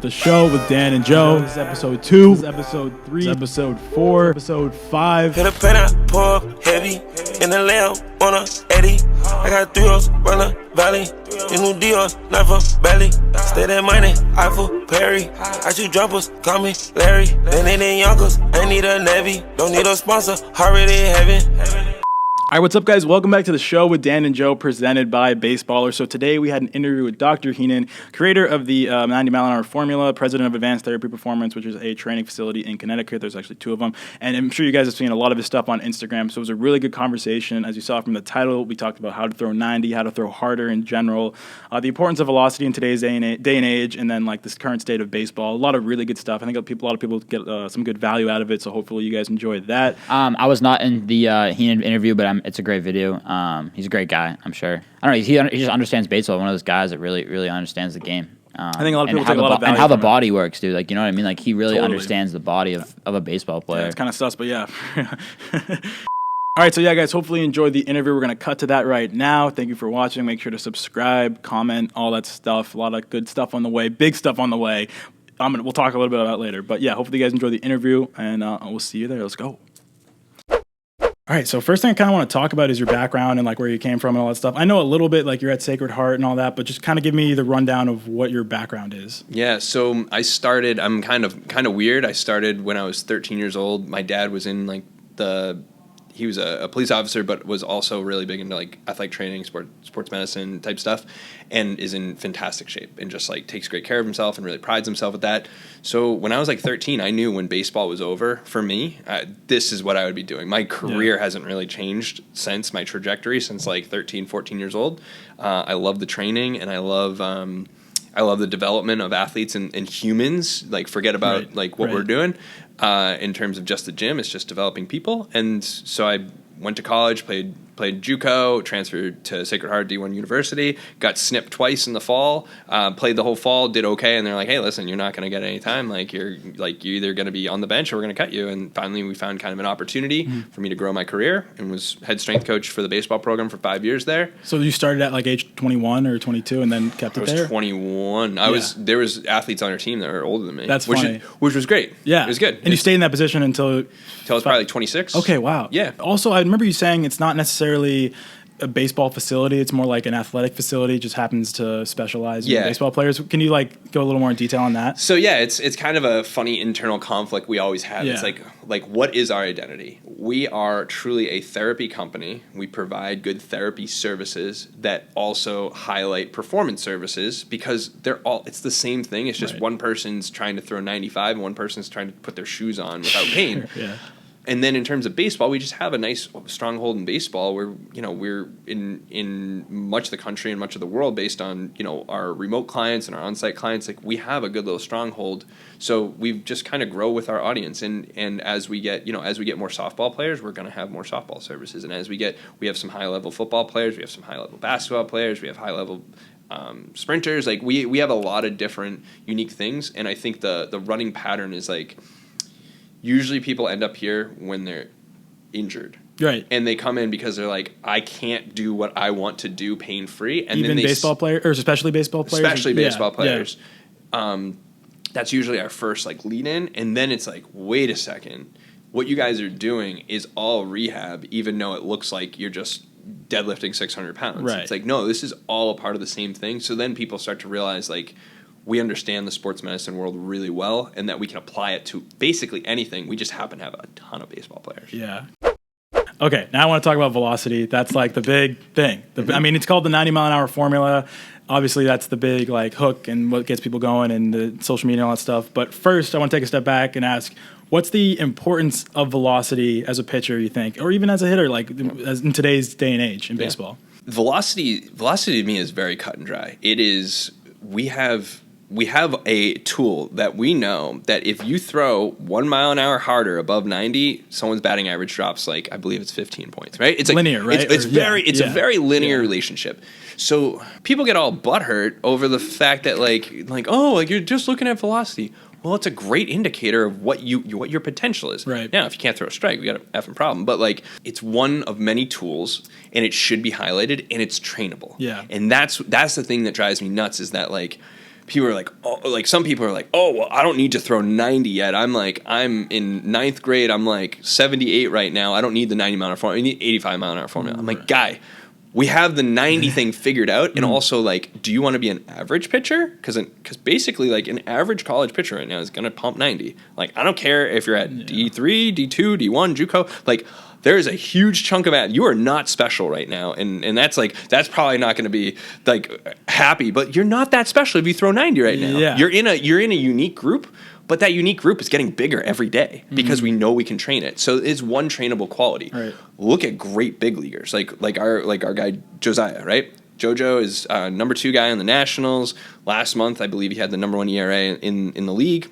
The show with Dan and Joe. This is episode 2. This is episode 3. This is episode 4. Episode 5. Hit a pen, I pour up heavy. In the lamb on a Eddie. I got 3 O's, run the valley. These new Dior's, not for belly. Stay that money, Eiffel, Perry. I shoot jumpers, call me Larry. Then in Yonkers, I need a Navy. Don't need a sponsor, already in heaven. All right, what's up, guys? Welcome back to the show with Dan and Joe, presented by Baseballer. So today we had an interview with Dr. Heenan, creator of the 90-mile-an-hour formula, president of Advanced Therapy Performance, which is a training facility in Connecticut. There's actually 2 of them. And I'm sure you guys have seen a lot of his stuff on Instagram. So it was a really good conversation. As you saw from the title, we talked about how to throw 90, how to throw harder in general, the importance of velocity in today's day and age, and then like this current state of baseball. A lot of really good stuff. I think a lot of people get some good value out of it. So hopefully you guys enjoyed that. I was not in the Heenan interview, but it's a great video. He's a great guy, I'm sure. I don't know. He just understands baseball. One of those guys that really understands the game. I think a lot of people take a lot of value and how the from body works, dude. Like, you know what I mean? Like, he really Totally. understands the body of a baseball player. Yeah, it's kind of sus, but yeah. All right, so yeah, guys, hopefully you enjoyed the interview. We're going to cut to that right now. Thank you for watching. Make sure to subscribe, comment, all that stuff. A lot of good stuff on the way, big stuff on the way. We'll talk a little bit about that later. But yeah, hopefully you guys enjoy the interview, and we'll see you there. Let's go. All right, so first thing I kind of want to talk about is your background and like where you came from and all that stuff. I know a little bit, like you're at Sacred Heart and all that, but just kind of give me the rundown of what your background is. Yeah, so I'm kind of weird. I started when I was 13 years old. My dad was in he was a police officer, but was also really big into like athletic training, sports medicine type stuff, and is in fantastic shape and just like takes great care of himself and really prides himself at that. So when I was like 13, I knew when baseball was over for me, this is what I would be doing. My career hasn't really changed since my trajectory since like 13, 14 years old. I love the training and I love the development of athletes and humans. Like, forget about what we're doing in terms of just the gym. It's just developing people. And so I went to college, played JUCO, transferred to Sacred Heart D1 University, got snipped twice in the fall, played the whole fall, did okay, and they're like, hey, listen, you're not going to get any time. You're either going to be on the bench or we're going to cut you. And finally we found kind of an opportunity for me to grow my career and was head strength coach for the baseball program for 5 years there. So you started at like age 21 or 22 and then kept it there? I was 21. There was athletes on our team that were older than me. That's funny. Which was great. Yeah. It was good. And you stayed in that position until I was probably like 26. Okay, wow. Yeah. Also, I remember you saying it's not necessarily a baseball facility. It's more like an athletic facility. It just happens to specialize in baseball players. Can you like go a little more in detail on that? So yeah, it's kind of a funny internal conflict we always have. Yeah. It's like what is our identity? We are truly a therapy company. We provide good therapy services that also highlight performance services because it's the same thing. It's just one person's trying to throw 95 and one person's trying to put their shoes on without pain. Yeah. And then in terms of baseball, we just have a nice stronghold in baseball where, we're in much of the country and much of the world based on, our remote clients and our on-site clients. Like, we have a good little stronghold. So we just kind of grow with our audience. And as we get more softball players, we're going to have more softball services. And as we have some high-level football players, we have some high-level basketball players, we have high-level sprinters. Like, we have a lot of different unique things. And I think the running pattern is like, usually people end up here when they're injured. Right. And they come in because they're like, I can't do what I want to do pain-free. And even then baseball players, or especially baseball players? Especially baseball players. Yeah. That's usually our first lead-in. And then it's like, wait a second. What you guys are doing is all rehab, even though it looks like you're just deadlifting 600 pounds. Right. It's like, no, this is all a part of the same thing. So then people start to realize, we understand the sports medicine world really well and that we can apply it to basically anything. We just happen to have a ton of baseball players. Yeah. Okay, now I want to talk about velocity. That's like the big thing. It's called the 90-mile-an-hour formula. Obviously, that's the big hook and what gets people going and the social media and all that stuff. But first, I want to take a step back and ask, what's the importance of velocity as a pitcher, you think, or even as a hitter, as in today's day and age in baseball? Velocity to me is very cut and dry. It is, we have a tool that we know that if you throw 1 mile an hour harder above 90, someone's batting average drops I believe it's 15 points, right? It's linear, right? It's a very linear relationship. So people get all butthurt over the fact that you're just looking at velocity. Well, it's a great indicator of what your potential is. Right. Now, if you can't throw a strike, we got an effing problem. But it's one of many tools, and it should be highlighted, and it's trainable. Yeah. And that's the thing that drives me nuts is that people are like, oh, like some people are like, oh, well, I don't need to throw 90 yet. I'm in ninth grade. I'm like 78 right now. I don't need the 90 mile an hour formula. I need 85 mile an hour formula. I'm like, guy, we have the 90 thing figured out. And also, like, do you want to be an average pitcher? Because basically, like, an average college pitcher right now is going to pump 90. Like, I don't care if you're at D3, D2, D1, JUCO. Like, there is a huge chunk of that. You are not special right now. And that's probably not going to be, like, happy. But you're not that special if you throw 90 right now. Yeah. You're in a unique group. But that unique group is getting bigger every day because we know we can train it. So it's one trainable quality. Right. Look at great big leaguers like our guy Josiah, right? JoJo is number 2 guy on the Nationals. Last month, I believe he had the number 1 ERA in the league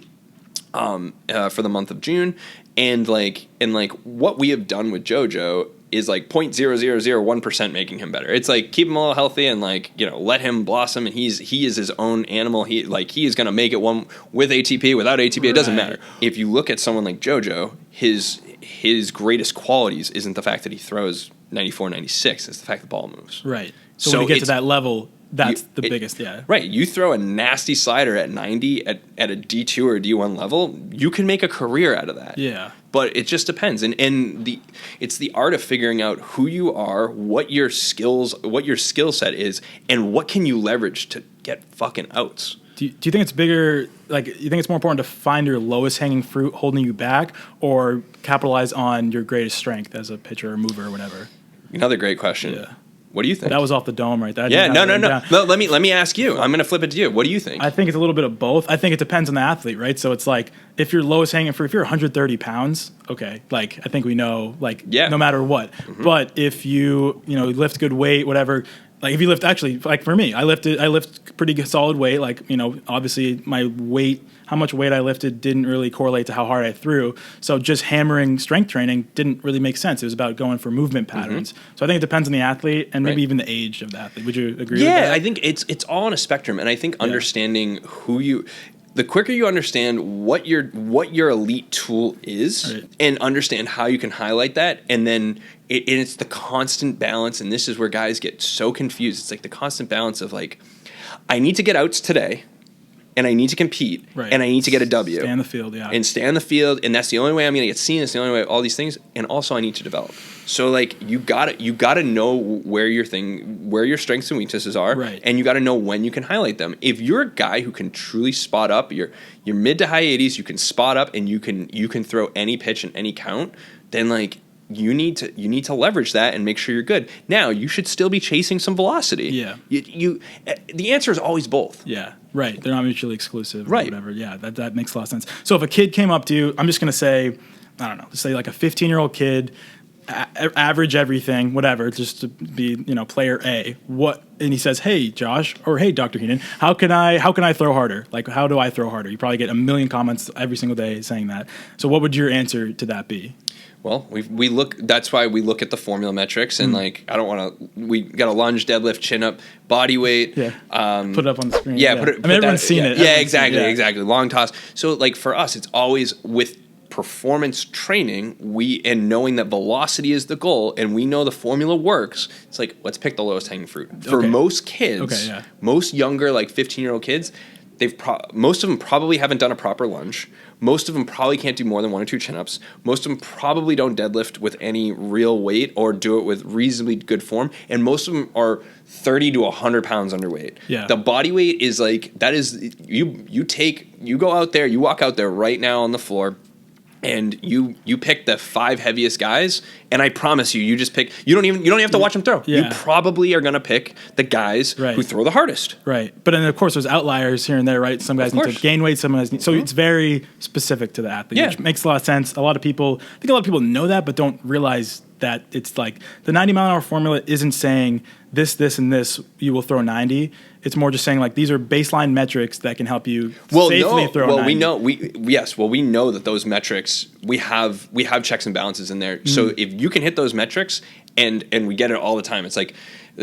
for the month of June. And what we have done with JoJo is like 0.0001% making him better. It's like keep him a little healthy and let him blossom, and he is his own animal. He is going to make it one with ATP, without ATP, it doesn't matter. If you look at someone like JoJo, his greatest qualities isn't the fact that he throws 94, 96, it's the fact the ball moves. Right. So when you get to that level, that's the biggest, yeah. Right. You throw a nasty slider at 90 at a D2 or a D1 level, you can make a career out of that. Yeah. But it just depends. And it's the art of figuring out who you are, what your skill set is, and what can you leverage to get fucking outs. Do you think it's bigger, like, you think it's more important to find your lowest hanging fruit holding you back, or capitalize on your greatest strength as a pitcher or mover or whatever? Another great question. Yeah. What do you think? That was off the dome right there. Yeah, no. Let me ask you. I'm going to flip it to you. What do you think? I think it's a little bit of both. I think it depends on the athlete, right? So it's like, if you're lowest hanging fruit, if you're 130 pounds, okay, like, I think we know, like, no matter what. Mm-hmm. But if you lift good weight, whatever, like, if you lift, actually, like, for me, I lift pretty good, solid weight. Like, obviously my weight, how much weight I lifted didn't really correlate to how hard I threw. So just hammering strength training didn't really make sense. It was about going for movement patterns. So I think it depends on the athlete and maybe even the age of the athlete. Would you agree with that? Yeah, I think it's all on a spectrum. And I think understanding the quicker you understand what your elite tool is, and understand how you can highlight that, and then it's the constant balance, and this is where guys get so confused. It's like the constant balance of, like, I need to get outs today, and I need to compete, and I need to get a W. Stay on the field, yeah. And stay on the field, and that's the only way I'm going to get seen. It's the only way, all these things, and also I need to develop. So, like, you gotta know where your strengths and weaknesses are, and you got to know when you can highlight them. If you're a guy who can truly spot up, you're mid to high 80s, you can spot up, and you can throw any pitch and any count, then, like, you need to leverage that and make sure you're good. Now, you should still be chasing some velocity. Yeah. The answer is always both. Yeah. Right. They're not mutually exclusive. Right. Or whatever. Yeah. That makes a lot of sense. So if a kid came up to you, I'm just going to say, I don't know, say like a 15-year-old kid, average everything, whatever, just to be, player A. And he says, "Hey, Josh," or "Hey, Dr. Heenan, how can I throw harder? Like, how do I throw harder?" You probably get a million comments every single day saying that. So what would your answer to that be? Well, we look. That's why we look at the formula metrics, and like, I don't want to. We got a lunge, deadlift, chin up, body weight. Yeah. Put it up on the screen. Yeah. Everyone's seen it. Yeah, exactly. Long toss. So, like, for us, it's always with performance training, and knowing that velocity is the goal, and we know the formula works. It's like, let's pick the lowest hanging fruit. For most kids, most younger, like 15-year-old kids, most of them probably haven't done a proper lunge. Most of them probably can't do more than 1 or 2 chin-ups. Most of them probably don't deadlift with any real weight or do it with reasonably good form. And most of them are 30 to 100 pounds underweight. Yeah. The body weight is like, that is, you go out there, you walk out there right now on the floor, and you pick the 5 heaviest guys, and I promise you just pick. You don't even have to watch them throw. Yeah. You probably are gonna pick the guys who throw the hardest. Right, but then of course there's outliers here and there, right? Some guys need to gain weight, some guys need. So it's very specific to the athlete, which makes a lot of sense. I think a lot of people know that, but don't realize that it's like the 90 mile an hour formula isn't saying this, and this, you will throw 90. It's more just saying, like, these are baseline metrics that can help you safely throw 90. We know that those metrics, we have checks and balances in there. So if you can hit those metrics, and we get it all the time. It's like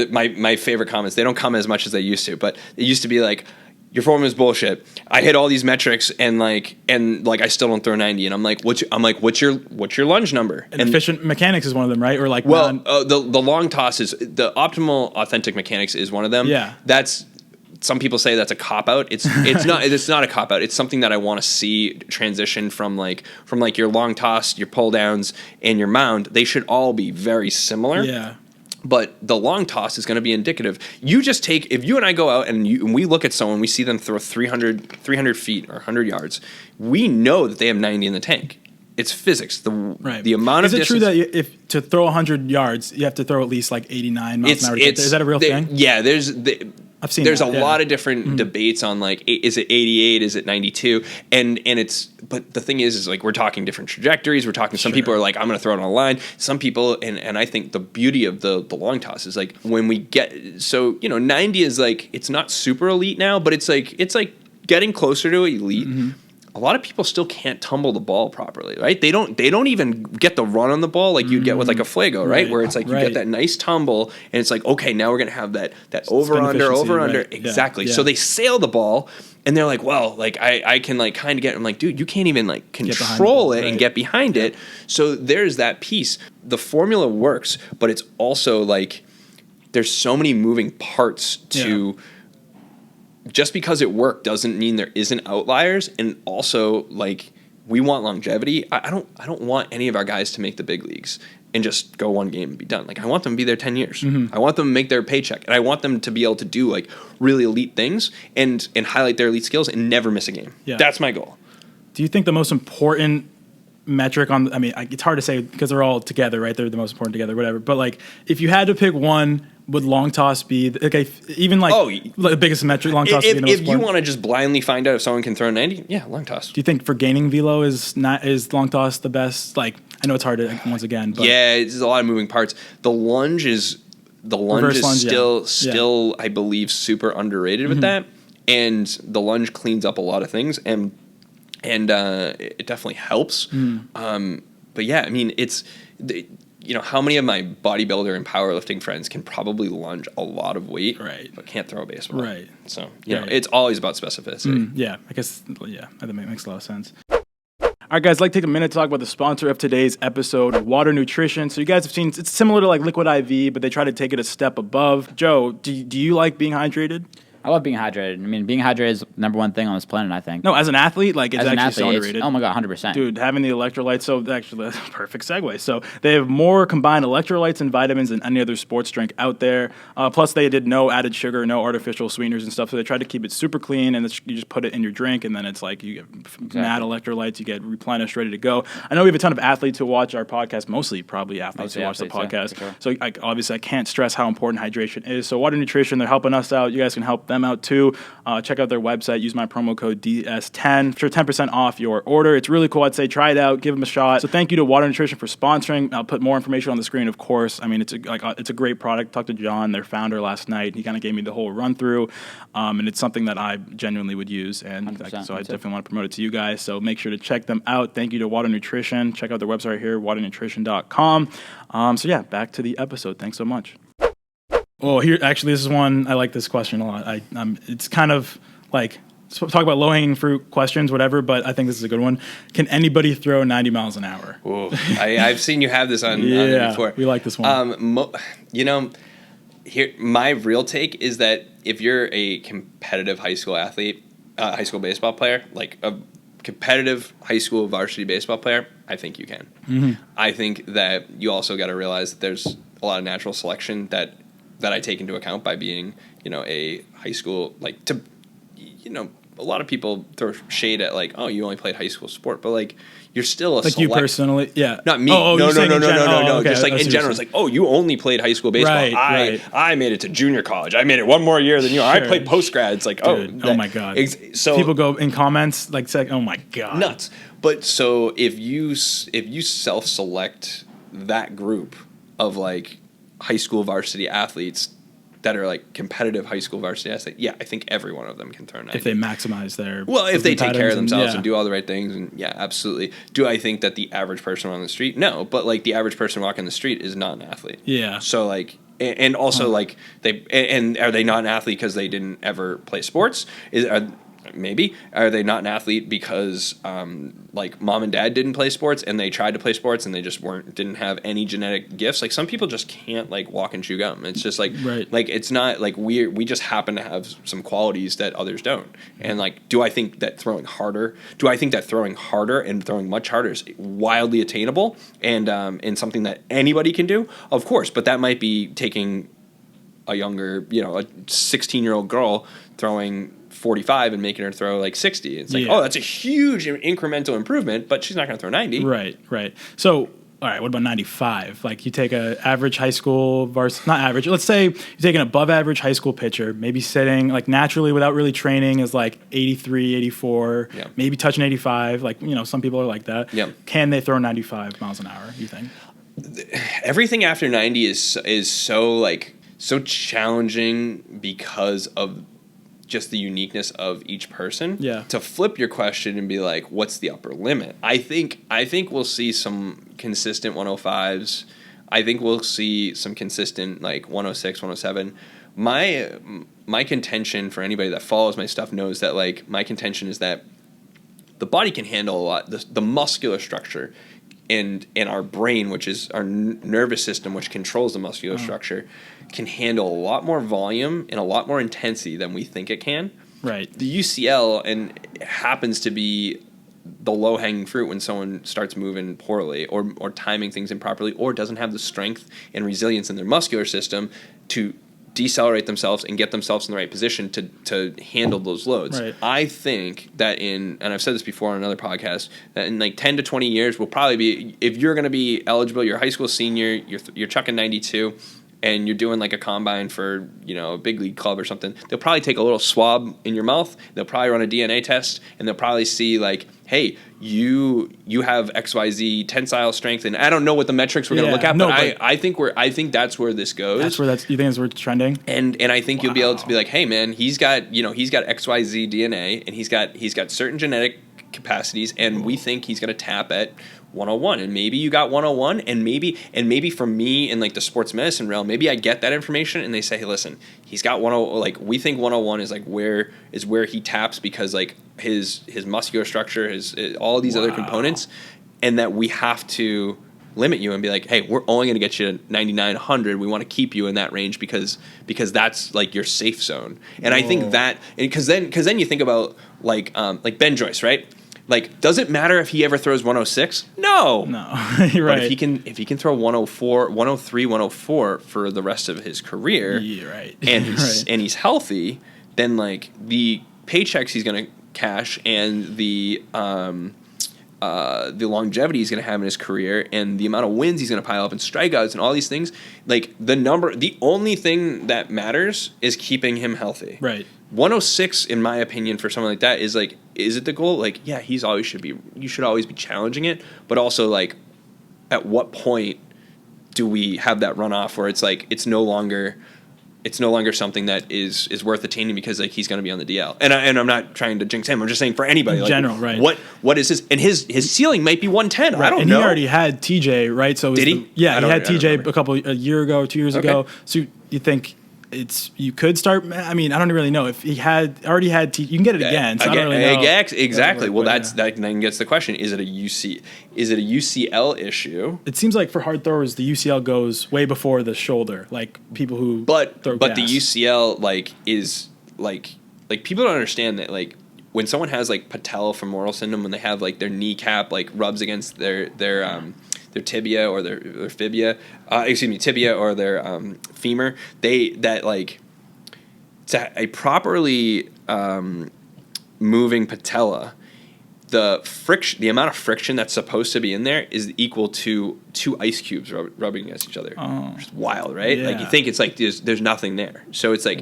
my favorite comments, they don't come as much as they used to, but it used to be like, your formula is bullshit. I hit all these metrics and I still don't throw 90. And I'm like, what's your lunge number? And efficient mechanics is one of them, right? Or like, the long toss is the optimal authentic mechanics is one of them. Yeah. some people say that's a cop out. It's not. It's not a cop out. It's something that I want to see transition from your long toss, your pull downs, and your mound. They should all be very similar. Yeah. But the long toss is going to be indicative. You just take, if you and I go out and we look at someone, we see them throw 300 feet or 100 yards, we know that they have 90 in the tank. It's physics. The amount of distance. Is it true that if to throw 100 yards, you have to throw at least like 89 miles an hour? Is that a real thing? Yeah, I've seen there's that, a lot of different debates on like, is it 88, is it 92, and it's, but the thing is like we're talking different trajectories. We're talking, some people are like, I'm going to throw it on a line. Some people, and I think the beauty of the long toss is like when we get, so 90 is like, it's not super elite now, but it's like getting closer to elite. Mm-hmm. A lot of people still can't tumble the ball properly, right? They don't even get the run on the ball like you'd get with like a Fuego, right? Where it's like you get that nice tumble, and it's like, okay, now we're gonna have that over under exactly. So they sail the ball, and they're like, well, like I can like kind of get. I'm like, dude, you can't even like control it and get behind it. So there's that piece. The formula works, but it's also like there's so many moving parts to. Just because it worked doesn't mean there isn't outliers, and also like we want longevity. I don't want any of our guys to make the big leagues and just go one game and be done. Like I want them to be there 10 years. Mm-hmm. I want them to make their paycheck, and I want them to be able to do like really elite things and highlight their elite skills and never miss a game. Yeah. That's my goal. Do you think the most important metric on? I mean, it's hard to say because they're all together, right? They're the most important together, whatever. But like, if you had to pick one. Would long toss be okay? Even like the biggest metric, long toss. If you want to just blindly find out if someone can throw 90, yeah, long toss. Do you think for gaining velo is long toss the best? Like I know it's hard to once again, but yeah, it's a lot of moving parts. The lunge is still I believe super underrated with that, and the lunge cleans up a lot of things, and it definitely helps. But yeah, I mean it's. How many of my bodybuilder and powerlifting friends can probably lunge a lot of weight, but can't throw a baseball? Right. So, it's always about specificity. I guess, that makes a lot of sense. All right, guys, I'd like to take a minute to talk about the sponsor of today's episode, WATR Nutrition. So you guys have seen, it's similar to like Liquid IV, but they try to take it a step above. Joe, do you like being hydrated? I love being hydrated. I mean, being hydrated is number one thing on this planet, I think. No, as an athlete, like it's actually so underrated. Oh my God, 100%. Dude, having the electrolytes, so actually that's a perfect segue. So they have more combined electrolytes and vitamins than any other sports drink out there. Plus they did no added sugar, no artificial sweeteners and stuff. So they tried to keep it super clean, and you just put it in your drink, and then it's like you get mad electrolytes, you get replenished, ready to go. I know we have a ton of athletes who watch our podcast, mostly probably athletes who watch the podcast. Yeah, sure. So obviously I can't stress how important hydration is. So WATR Nutrition, they're helping us out. You guys can help them out too. Check out their website. Use my promo code DS10 for 10% off your order. It's really cool. I'd say try it out. Give them a shot. So thank you to WATR Nutrition for sponsoring. I'll put more information on the screen, of course. I mean, it's a great product. Talked to John, their founder, last night. He kind of gave me the whole run through, and it's something that I genuinely would use. And so I definitely want to promote it to you guys. So make sure to check them out. Thank you to WATR Nutrition. Check out their website right here, waternutrition.com. Back to the episode. Thanks so much. Oh, here, actually, this is one, I like this question a lot. It's kind of like, talk about low-hanging fruit questions, whatever, but I think this is a good one. Can anybody throw 90 miles an hour? Ooh, I've seen you have this on before. We like this one. Here, my real take is that if you're a competitive high school athlete, high school baseball player, like a competitive high school varsity baseball player, I think you can. Mm-hmm. I think that you also got to realize that there's a lot of natural selection that I take into account by being, a high school, like, a lot of people throw shade at, like, oh, you only played high school sport, but, like, you're still like you personally, yeah. Not me. No. Okay. Just, like, in general, it's like, oh, you only played high school baseball. I made it to junior college. I made it one more year than you. Sure. I played post-grad. It's like, dude, oh my God. So people go in comments, like, say, oh, my God. Nuts. But so if you self-select that group of, like, high school varsity athletes that are like competitive high school varsity athletes, yeah, I think every one of them can throw 90. If they maximize their if they take care of themselves and do all the right things, and yeah, absolutely. Do I think that the average person on the street? No, but like the average person walking the street is not an athlete. Yeah. So like, and also like are they not an athlete because they didn't ever play sports? Maybe. Are they not an athlete because like mom and dad didn't play sports and they tried to play sports and they just didn't have any genetic gifts? Like some people just can't like walk and chew gum. It's just like like it's not like we just happen to have some qualities that others don't. And like, do I think that throwing harder and throwing much harder is wildly attainable and something that anybody can do? Of course, but that might be taking a younger, a 16-year-old girl throwing 45 and making her throw like 60. It's like, oh, that's a huge incremental improvement, but she's not going to throw 90. Right. So, all right, what about 95? Like you take an average high school not average. Let's say you take an above average high school pitcher, maybe sitting like naturally without really training is like 83, 84, maybe touching 85. Like, some people are like that. Yeah. Can they throw 95 miles an hour, you think? Everything after 90 is so challenging because of just the uniqueness of each person. Yeah. To flip your question and be like, what's the upper limit? I think we'll see some consistent 105s. I think we'll see some consistent like 106, 107. My contention for anybody that follows my stuff knows that like my contention is that the body can handle a lot. The muscular structure and our brain, which is our nervous system, which controls the muscular structure, can handle a lot more volume and a lot more intensity than we think it can. Right. The UCL and happens to be the low-hanging fruit when someone starts moving poorly or timing things improperly or doesn't have the strength and resilience in their muscular system to decelerate themselves and get themselves in the right position to handle those loads. Right. I think that and I've said this before on another podcast, that in like 10 to 20 years will probably be, if you're going to be eligible, you're a high school senior, you're chucking 92, and you're doing like a combine for, a big league club or something, they'll probably take a little swab in your mouth, they'll probably run a DNA test, and they'll probably see like, hey, you have XYZ tensile strength, and I don't know what the metrics we're going to look at, but I think that's where this goes. You think that's where it's trending? And I think you'll be able to be like, hey man, he's got XYZ DNA, and he's got certain genetic capacities, and we think he's going to tap at 101, and maybe you got 101, and maybe for me in like the sports medicine realm, maybe I get that information and they say, hey, listen, he's got 101, like we think 101 is like where he taps because like his muscular structure, his all these other components, and that we have to limit you and be like, hey, we're only going to get you to 99, 100. We want to keep you in that range because that's like your safe zone. And I think that, because then you think about like Ben Joyce, right? Like, does it matter if he ever throws 106? No. You're right. But if he can throw 104, 103, 104 for the rest of his career, and he's healthy, then like the paychecks he's going to cash and the longevity he's going to have in his career and the amount of wins he's going to pile up and strikeouts and all these things, like the only thing that matters is keeping him healthy. Right. 106, in my opinion, for someone like that is like, is it the goal? Like, yeah, you should always be challenging it, but also like, at what point do we have that runoff where it's like it's no longer something that is worth attaining because like he's going to be on the DL. And I'm not trying to jinx him. I'm just saying for anybody, in like, general, right? What is his, and his ceiling might be 110. Right. I don't and know. He already had TJ, right? So did he? He had TJ a year ago, 2 years ago. So you think you could start? I mean, I don't really know if he already had TJ. You can get it again. So I don't really know. Exactly. Well, that then gets the question: Is it a UCL issue? It seems like for hard throwers, the UCL goes way before the shoulder. Like people who throw gas. The UCL is people don't understand that like when someone has like patellofemoral syndrome, when they have like their kneecap like rubs against their tibia or their fibia, tibia or their femur, to a properly moving patella, the amount of friction that's supposed to be in there is equal to 2 ice cubes rubbing against each other. Which is wild, right? Yeah. Like you think it's like there's nothing there. So it's like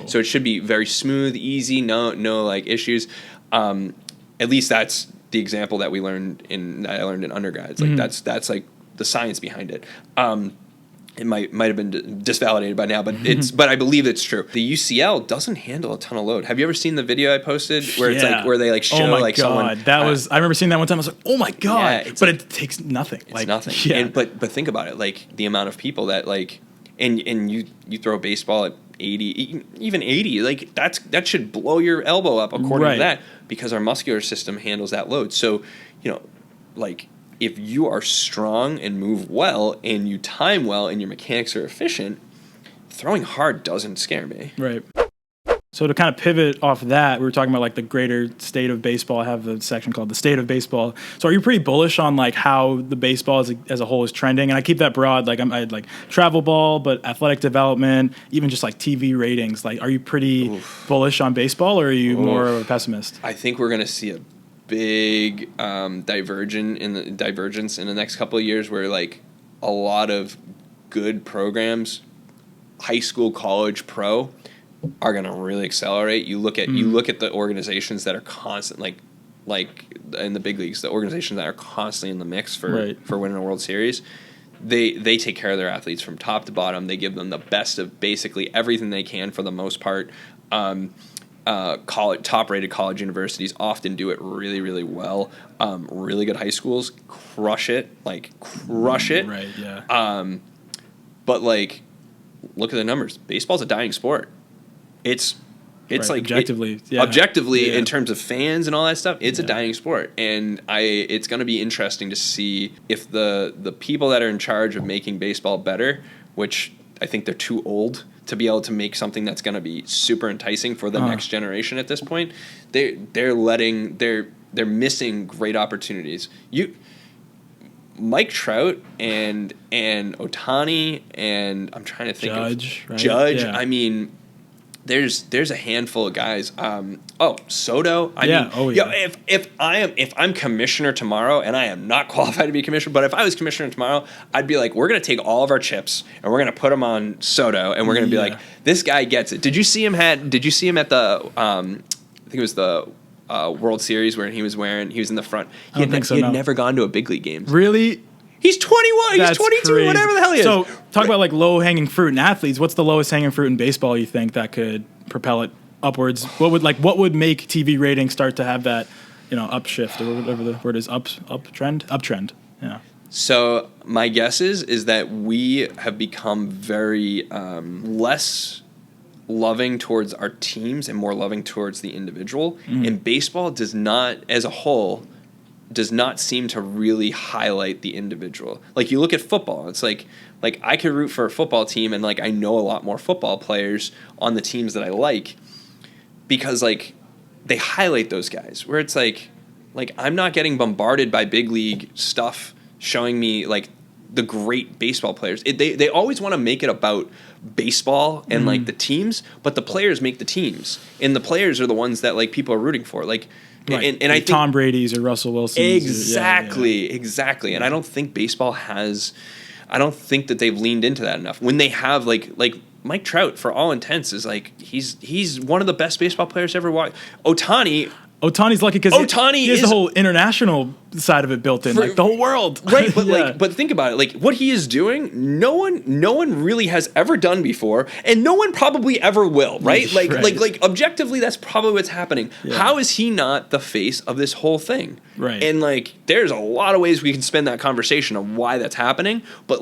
so it should be very smooth, easy, no like issues. At least that's the example that I learned in undergrad. It's like that's like the science behind it. It might have been disvalidated by now, but but I believe it's true. The UCL doesn't handle a ton of load. Have you ever seen the video I posted where it's like where they like show like someone? That was I remember seeing that one time. I was like, oh my god! Yeah, but it takes nothing. It's nothing. Yeah. But think about it. Like the amount of people that like. And you throw baseball at 80, even 80. Like that should blow your elbow up according to that, because our muscular system handles that load. So, like if you are strong and move well and you time well and your mechanics are efficient, throwing hard doesn't scare me. Right. So to kind of pivot off that, we were talking about like the greater state of baseball. I have a section called the state of baseball. So are you pretty bullish on like how the baseball as a whole is trending? And I keep that broad. Like I had like travel ball, but athletic development, even just like TV ratings. Like, are you pretty bullish on baseball, or are you more of a pessimist? I think we're going to see a big divergence in the next couple of years, where like a lot of good programs, high school, college, pro, are going to really accelerate. You look at the organizations that are constant, like in the big leagues, the organizations that are constantly in the mix for winning a World Series. They take care of their athletes from top to bottom. They give them the best of basically everything they can for the most part. Top-rated college universities often do it really, really well. Really good high schools crush it. Right, yeah. But like, look at the numbers. Baseball's a dying sport. It's like objectively, in terms of fans and all that stuff, it's a dying sport, and it's going to be interesting to see if the people that are in charge of making baseball better, which I think they're too old to be able to make something that's going to be super enticing for the next generation at this point, they're missing great opportunities. Mike Trout and Ohtani and I'm trying to think Judge. Yeah. I mean, there's a handful of guys. Soto. If I'm commissioner tomorrow, and I am not qualified to be commissioner, but if I was commissioner tomorrow, I'd be like, we're gonna take all of our chips and we're gonna put them on Soto, and we're gonna be like, this guy gets it. Did you see him at the I think it was the World Series where he was in the front. He had never gone to a big league game. Really? He's 21. He's 22. Crazy. Whatever the hell he is. So talk about like low hanging fruit in athletes. What's the lowest hanging fruit in baseball you think that could propel it upwards? What would make TV ratings start to have that, upshift, or whatever the word is, uptrend? Yeah. So my guess is that we have become very less loving towards our teams and more loving towards the individual. And baseball does not, as a whole, does not seem to really highlight the individual. Like, you look at football, it's like I could root for a football team, and like I know a lot more football players on the teams that I like, because like they highlight those guys, where it's like I'm not getting bombarded by big league stuff showing me like the great baseball players. They always want to make it about baseball and like the teams, but the players make the teams, and the players are the ones that like people are rooting for. Like, right. And I think Tom Brady's or Russell Wilson's. Exactly. And I don't think baseball has. I don't think that they've leaned into that enough. When they have like Mike Trout, for all intents, is like he's one of the best baseball players ever walked. Ohtani's lucky because he has the whole international side of it built in, like the whole world, right? But but think about it, like what he is doing, no one really has ever done before, and no one probably ever will, right? Like objectively, that's probably what's happening. Yeah. How is he not the face of this whole thing? Right. And like, there's a lot of ways we can spend that conversation of why that's happening, but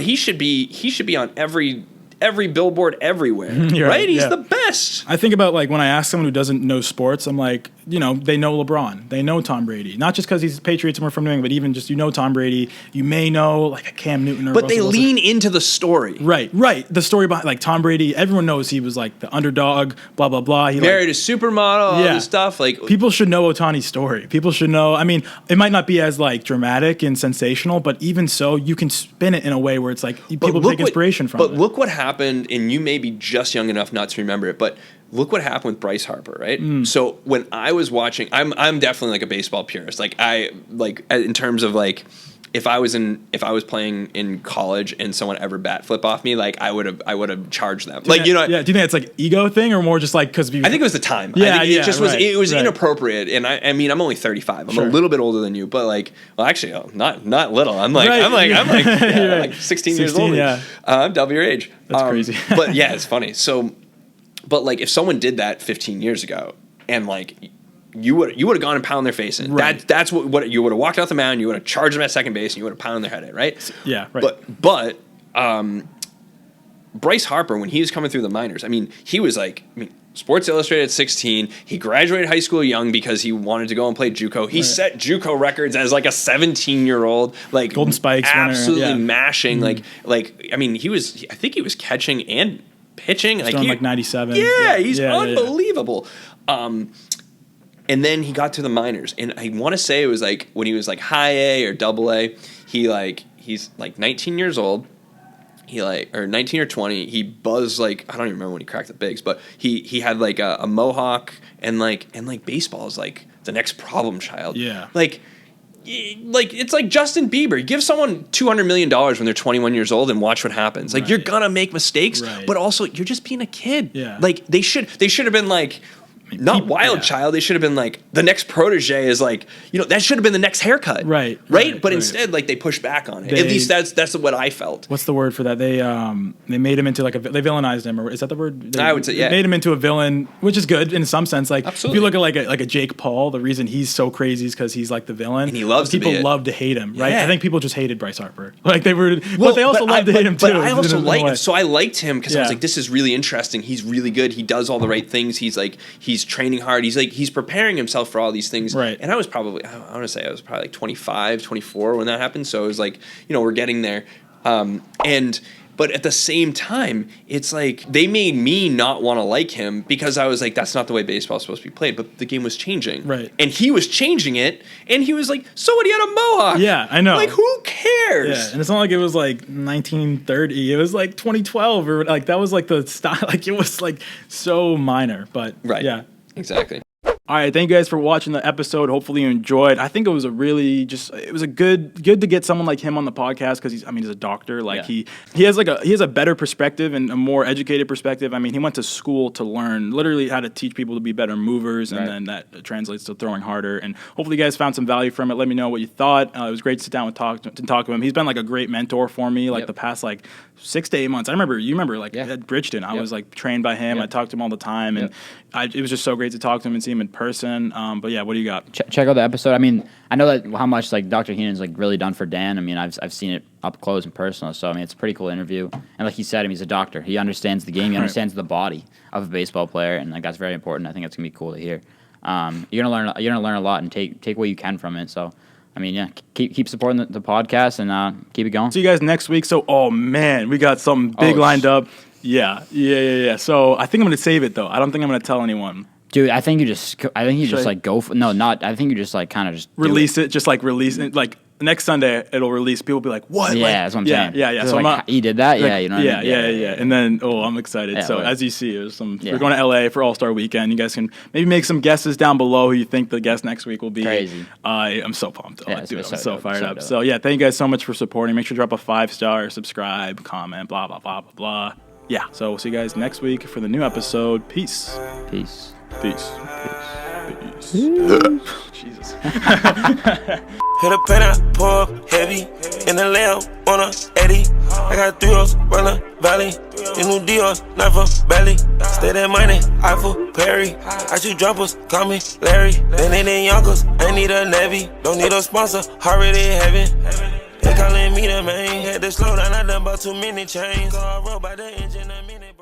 he should be on every billboard everywhere, right? He's the best. I think about like when I ask someone who doesn't know sports, I'm like, they know LeBron, they know Tom Brady, not just because he's Patriots and we're from New England, but even just Tom Brady, you may know like a Cam Newton or but Russell they Wilson. lean into the story, right? The story behind like Tom Brady, everyone knows he was like the underdog, blah blah blah. He married a supermodel, all this stuff. Like, people should know Ohtani's story. People should know. I mean, it might not be as like dramatic and sensational, but even so, you can spin it in a way where it's like people take inspiration from it. But look what happened, and you may be just young enough not to remember it, but look what happened with Bryce Harper, right? So when I was watching, I'm definitely like a baseball purist. Like, I like in terms of like, if I was playing in college and someone ever bat flip off me, like I would have charged them. Do you think it's like ego thing or more just like because I think it was the time. It was inappropriate. And I mean, I'm only 35. I'm a little bit older than you, but like, well, actually, not little. I'm like 16 years old. Yeah. I'm double your age. That's crazy. But yeah, it's funny. So, but like, if someone did that 15 years ago, and like, you would have gone and pounded their face in. Right. That's what you would have walked out the mound. You would have charged them at second base, and you would have pounded their head in. Right. Yeah. Right. But Bryce Harper, when he was coming through the minors, I mean, he was like, Sports Illustrated at 16. He graduated high school young because he wanted to go and play JUCO. He set JUCO records as like a 17-year-old, like Golden Spikes absolutely winner, mashing. Like I mean, I think he was catching and pitching. He's like 97. Yeah, he's unbelievable. And then he got to the minors, and I want to say it was like when he was like high A or double A. He's like 19 years old. Or 19 or 20, he buzzed like, I don't even remember when he cracked the bigs, but he had like a mohawk and baseball is like the next problem child. Yeah. Like it's like Justin Bieber. Give someone $200 million when they're 21 years old and watch what happens. Like you're gonna make mistakes, but also you're just being a kid. Yeah. Like they should have been like, not wild child. They should have been like the next protege is like, that should have been the next haircut. Right. But instead, like they push back on it. At least that's what I felt. What's the word for that? They made him into like they villainized him, or is that the word? I would say They made him into a villain, which is good in some sense. Like absolutely. If you look at like a Jake Paul, the reason he's so crazy is because he's like the villain, and he loves people to be love to hate him, right? Yeah. I think people just hated Bryce Harper, like they were, but they also love to hate him too. But I also I liked him because I was like, this is really interesting. He's really good. He does all the right things. He's training hard. He's preparing himself for all these things. Right. And I was probably, I want to say I was probably like 25, 24 when that happened. So it was like, we're getting there. But at the same time, it's like they made me not want to like him because I was like, that's not the way baseball is supposed to be played. But the game was changing. Right. And he was changing it. And he was like, so what? He had a mohawk. Yeah, I know. Like, who cares? Yeah, and it's not like it was like 1930. It was like 2012 or like that was like the style. Like it was like so minor. But yeah. Exactly. All right, thank you guys for watching the episode. Hopefully you enjoyed. I think it was a good to get someone like him on the podcast because he's a doctor. Like he has a better perspective and a more educated perspective. I mean, he went to school to learn literally how to teach people to be better movers, and then that translates to throwing harder. And hopefully you guys found some value from it. Let me know what you thought. It was great to sit down and talk to him. He's been like a great mentor for me the past like 6 to 8 months. You remember at Bridgeton, I was like trained by him. I talked to him all the time, and it was just so great to talk to him and see him in person. But yeah, what do you got? Check out the episode. I mean, I know that how much like Dr. Heenan's like really done for Dan. I mean, I've seen it up close and personal. So I mean, it's a pretty cool interview. And like he said, he's a doctor. He understands the game. He understands the body of a baseball player, and like that's very important. I think that's gonna be cool to hear. You're gonna learn a lot and take what you can from it. So. I mean, yeah, keep supporting the podcast and keep it going. See you guys next week. So, oh man, we got something big lined up. Yeah. So I think I'm gonna save it though. I don't think I'm gonna tell anyone. Dude, I think you just like go for I think you just like kind of just release it. Just like release it. Like next Sunday, it'll release. People will be like, "What?" Yeah, that's what I'm saying. Yeah. So like, you did that, you know. What I mean? Yeah. And then, I'm excited. So as you see, there's we're going to LA for All-Star Weekend. You guys can maybe make some guesses down below who you think the guest next week will be. Crazy. I'm so pumped. Yeah, I'm so dope, fired up. dope. So yeah, thank you guys so much for supporting. Make sure to drop a 5-star, subscribe, comment, blah blah blah blah blah. Yeah. So we'll see you guys next week for the new episode. Peace. Peace. Jesus. Hit a pen, I pour up heavy. In the lamb on a Eddie. I got 3 O's, run a valley. These new Dior's, not for belly. Stay that money, Eiffel, Perry. I shoot jumpers, call me Larry. Then they in Yonkers, I need a Navy. Don't need a sponsor, already heaven. They calling me the man. Had to slow down, I done bought too many chains. So I rode by the engine a minute.